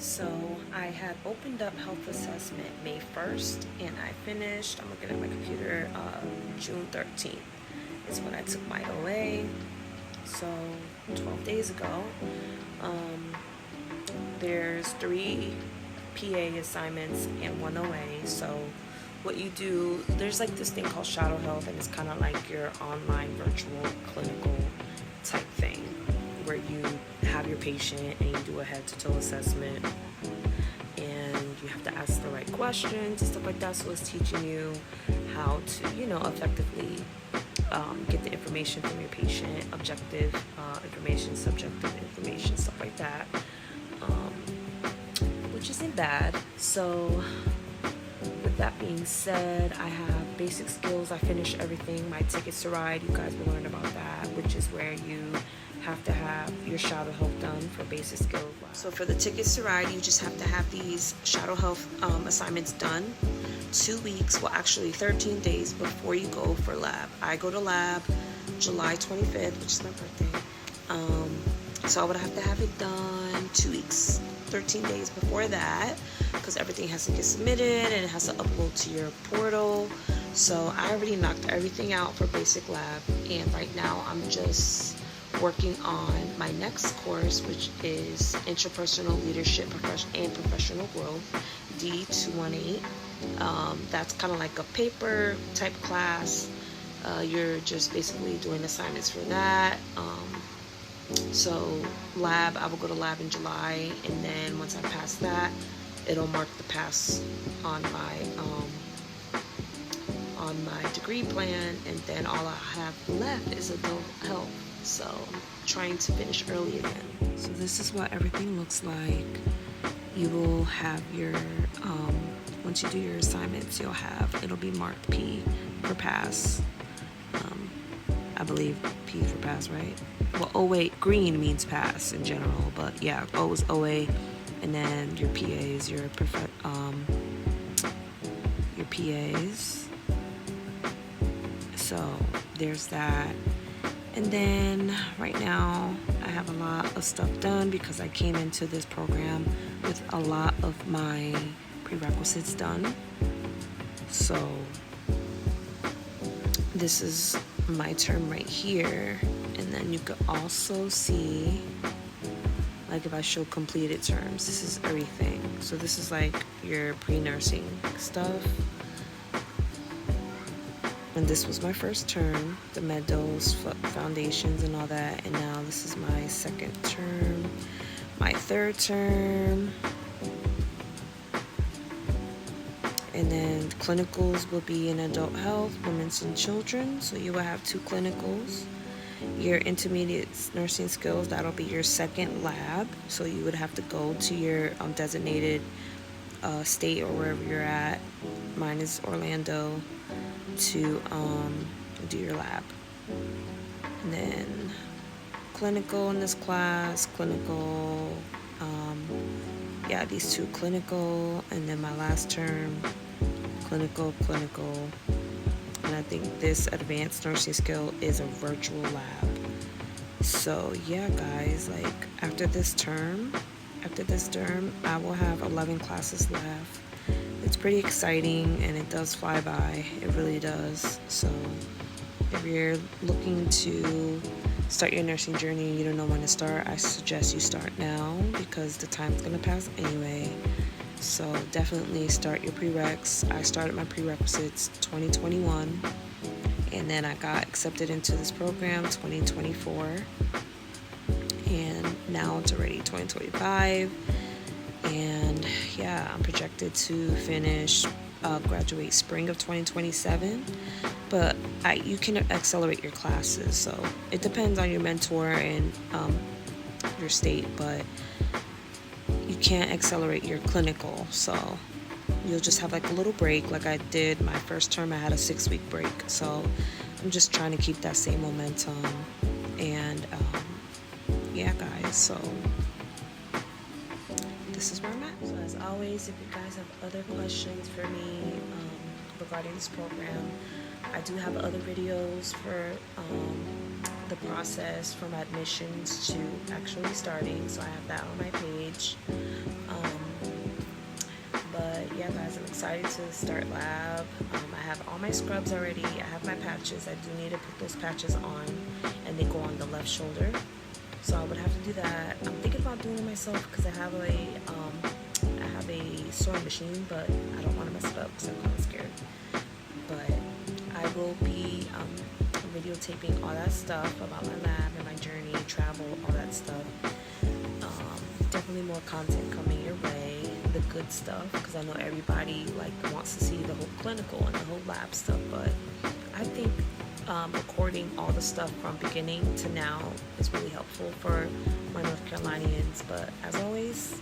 So I had opened up health assessment May 1st and I finished, I'm looking at my computer, June 13th is when I took my OA. So 12 days ago. Um, there's 3 PA assignments and 1 OA. So what you do, there's like this thing called shadow health, and it's kind of like your online virtual clinical type thing where you have your patient and you do a head to toe assessment and you have to ask the right questions and stuff like that. So it's teaching you how to, effectively get the information from your patient, objective information, subjective information, stuff like that, which isn't bad. So with that being said, I have basic skills. I finished everything. My tickets to ride, you guys will learn about that, which is where you have to have your shadow health done for basic skills. So for the tickets to ride, you just have to have these shadow health assignments done 2 weeks, well actually 13 days before you go for lab. I go to lab July 25th, which is my birthday. So I would have to have it done 2 weeks, 13 days before that, because everything has to get submitted and it has to upload to your portal. So I already knocked everything out for basic lab, and right now I'm just working on my next course, which is interpersonal leadership and professional growth, D218. That's kind of like a paper type class. You're just basically doing assignments for that. So lab, I will go to lab in July, and then once I pass that, it'll mark the pass on my degree plan, and then all I have left is adult health. So I'm trying to finish early again. So this is what everything looks like. You will have your once you do your assignments, it'll be marked P for pass. I believe P for pass, right? Well, OA, green means pass in general, but yeah, O is OA, and then your PA is your PAs. So there's that. And then right now I have a lot of stuff done because I came into this program with a lot of my prerequisites done. So this is my term right here, and then you could also see, like, if I show completed terms, this is everything. So this is like your pre-nursing stuff, and this was my first term, the meadows, foundations, and all that. And now this is my second term, my third term. And then clinicals will be in adult health, women's and children. So you will have 2 clinicals. Your intermediate nursing skills, that'll be your second lab. So you would have to go to your designated state or wherever you're at. Mine is Orlando, to do your lab. And then clinical in this class, clinical, these 2 clinical, and then my last term, clinical, and I think this advanced nursing skill is a virtual lab. So yeah, guys, like after this term, I will have 11 classes left. It's pretty exciting, and it does fly by. It really does. So if you're looking to start your nursing journey and you don't know when to start, I suggest you start now, because the time's gonna pass anyway. So definitely start your prereqs. I started my prerequisites 2021, and then I got accepted into this program 2024, and now it's already 2025. And yeah, I'm projected to finish, graduate spring of 2027. But you can accelerate your classes, so it depends on your mentor and your state, but you can't accelerate your clinical. So you'll just have like a little break. Like I did my first term, I had a 6-week break. So I'm just trying to keep that same momentum. And yeah, guys, so this is where I'm at. So as always, if you guys have other questions for me regarding this program, I do have other videos for the process from admissions to actually starting. So I have that on my page. But yeah, guys, I'm excited to start lab. I have all my scrubs already. I have my patches. I do need to put those patches on, and they go on the left shoulder. So I would have to do that. I'm thinking about doing it myself because I have a sewing machine, but I don't want to mess it up because I'm kind of scared. But I will be videotaping all that stuff about my lab and my journey, travel, all that stuff. Definitely more content coming your way, the good stuff, because I know everybody wants to see the whole clinical and the whole lab stuff. But I think recording all the stuff from beginning to now is really helpful for my North Carolinians. But as always,